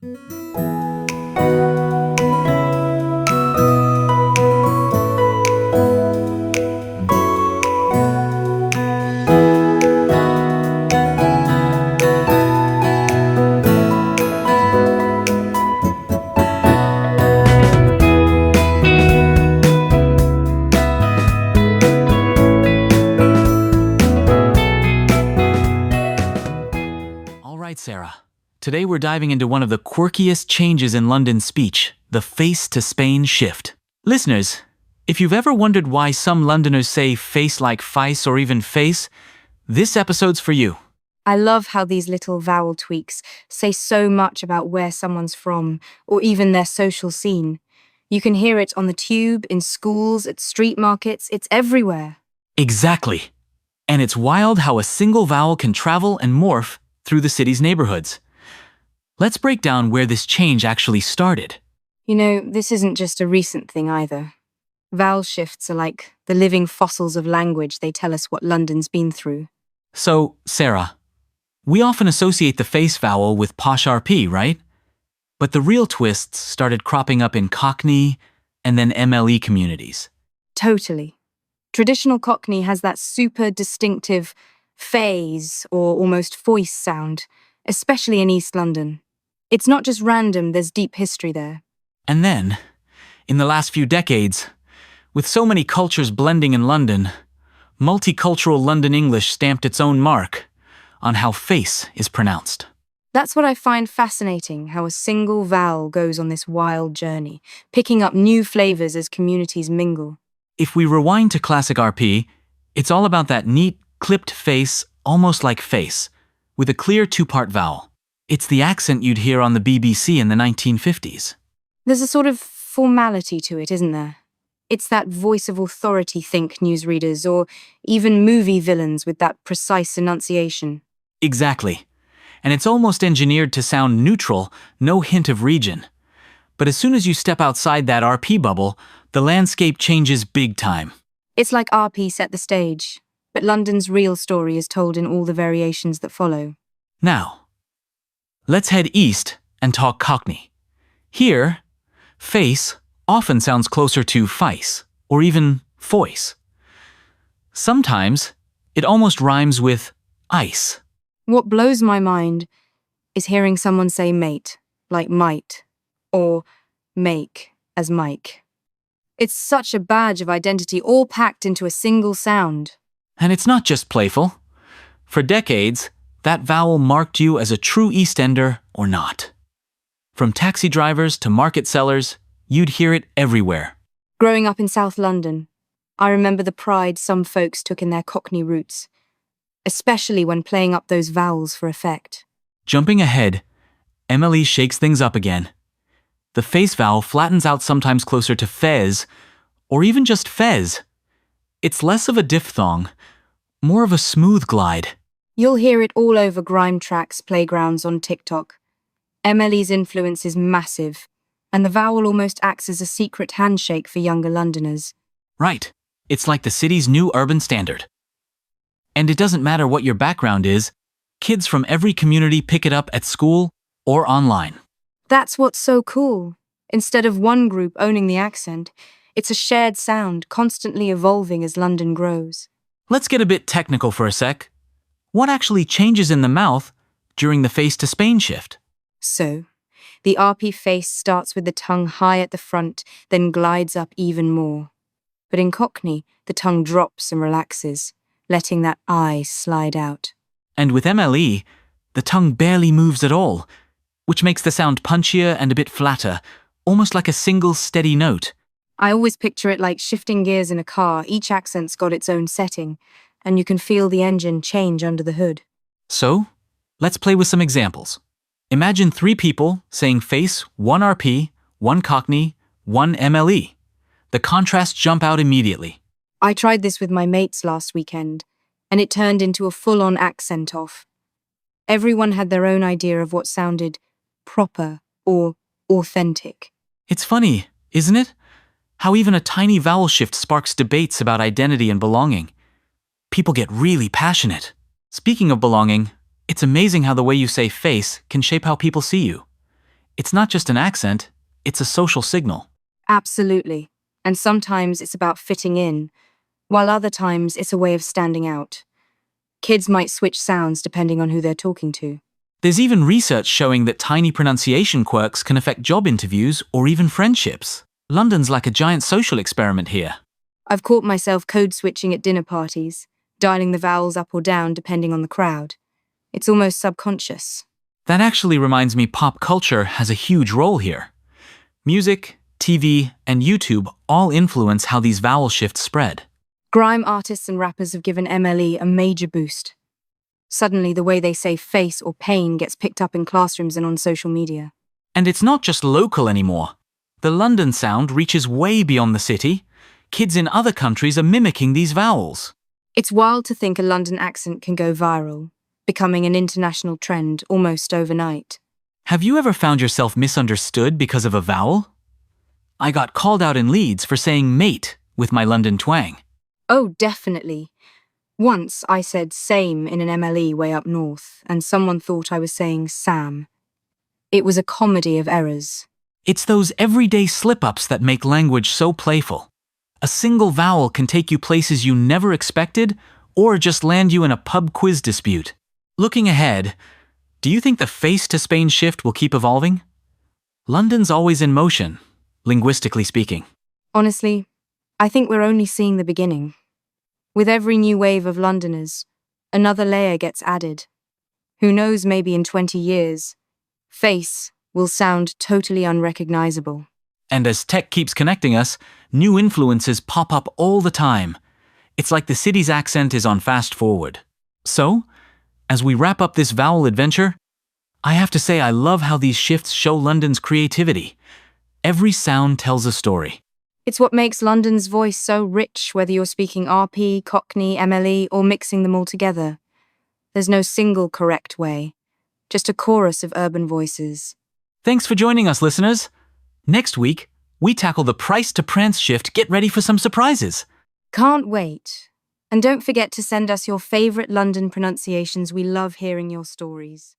All right, Sarah. Today we're diving into one of the quirkiest changes in London speech, the face-to-Spain shift. Listeners, if you've ever wondered why some Londoners say face like face or even face, this episode's for you. I love how these little vowel tweaks say so much about where someone's from, or even their social scene. You can hear it on the tube, in schools, at street markets, it's everywhere. Exactly. And it's wild how a single vowel can travel and morph through the city's neighborhoods. Let's break down where this change actually started. You know, this isn't just a recent thing either. Vowel shifts are like the living fossils of language. They tell us what London's been through. So, Sarah, we often associate the face vowel with posh RP, right? But the real twists started cropping up in Cockney and then MLE communities. Totally. Traditional Cockney has that super distinctive phase or almost voice sound, especially in East London. It's not just random, there's deep history there. And then, in the last few decades, with so many cultures blending in London, multicultural London English stamped its own mark on how face is pronounced. That's what I find fascinating, how a single vowel goes on this wild journey, picking up new flavors as communities mingle. If we rewind to classic RP, it's all about that neat, clipped face, almost like face, with a clear two-part vowel. It's the accent you'd hear on the BBC in the 1950s. There's a sort of formality to it, isn't there? It's that voice of authority, think newsreaders, or even movie villains with that precise enunciation. Exactly. And it's almost engineered to sound neutral, no hint of region. But as soon as you step outside that RP bubble, the landscape changes big time. It's like RP set the stage, but London's real story is told in all the variations that follow. Now, let's head east and talk Cockney. Here, face often sounds closer to fice, or even foice. Sometimes, it almost rhymes with ice. What blows my mind is hearing someone say mate, like might, or make, as Mike. It's such a badge of identity, all packed into a single sound. And it's not just playful. For decades, that vowel marked you as a true East Ender or not. From taxi drivers to market sellers, you'd hear it everywhere. Growing up in South London, I remember the pride some folks took in their Cockney roots, especially when playing up those vowels for effect. Jumping ahead, Emily shakes things up again. The face vowel flattens out sometimes closer to fez, or even just fez. It's less of a diphthong, more of a smooth glide. You'll hear it all over grime tracks, playgrounds, on TikTok. Emily's influence is massive, and the vowel almost acts as a secret handshake for younger Londoners. Right. It's like the city's new urban standard. And it doesn't matter what your background is, kids from every community pick it up at school or online. That's what's so cool. Instead of one group owning the accent, it's a shared sound, constantly evolving as London grows. Let's get a bit technical for a sec. What actually changes in the mouth during the face-to-Spain shift? So, the RP face starts with the tongue high at the front, then glides up even more. But in Cockney, the tongue drops and relaxes, letting that I slide out. And with MLE, the tongue barely moves at all, which makes the sound punchier and a bit flatter, almost like a single steady note. I always picture it like shifting gears in a car. Each accent's got its own setting, and you can feel the engine change under the hood. So, let's play with some examples. Imagine 3 people saying face, 1 RP, 1 Cockney, 1 MLE. The contrasts jump out immediately. I tried this with my mates last weekend, and it turned into a full-on accent off. Everyone had their own idea of what sounded proper or authentic. It's funny, isn't it? How even a tiny vowel shift sparks debates about identity and belonging. People get really passionate. Speaking of belonging, it's amazing how the way you say face can shape how people see you. It's not just an accent, it's a social signal. Absolutely. And sometimes it's about fitting in, while other times it's a way of standing out. Kids might switch sounds depending on who they're talking to. There's even research showing that tiny pronunciation quirks can affect job interviews or even friendships. London's like a giant social experiment here. I've caught myself code switching at dinner parties, dialing the vowels up or down depending on the crowd. It's almost subconscious. That actually reminds me pop culture has a huge role here. Music, TV, and YouTube all influence how these vowel shifts spread. Grime artists and rappers have given MLE a major boost. Suddenly, the way they say face or pain gets picked up in classrooms and on social media. And it's not just local anymore. The London sound reaches way beyond the city. Kids in other countries are mimicking these vowels. It's wild to think a London accent can go viral, becoming an international trend almost overnight. Have you ever found yourself misunderstood because of a vowel? I got called out in Leeds for saying mate with my London twang. Oh, definitely. Once I said same in an MLE way up north, and someone thought I was saying Sam. It was a comedy of errors. It's those everyday slip-ups that make language so playful. A single vowel can take you places you never expected, or just land you in a pub quiz dispute. Looking ahead, do you think the face to Spain shift will keep evolving? London's always in motion, linguistically speaking. Honestly, I think we're only seeing the beginning. With every new wave of Londoners, another layer gets added. Who knows, maybe in 20 years, face will sound totally unrecognizable. And as tech keeps connecting us, new influences pop up all the time. It's like the city's accent is on fast forward. So, as we wrap up this vowel adventure, I have to say I love how these shifts show London's creativity. Every sound tells a story. It's what makes London's voice so rich, whether you're speaking RP, Cockney, MLE, or mixing them all together. There's no single correct way, just a chorus of urban voices. Thanks for joining us, listeners. Next week, we tackle the price to prance shift. Get ready for some surprises. Can't wait. And don't forget to send us your favorite London pronunciations. We love hearing your stories.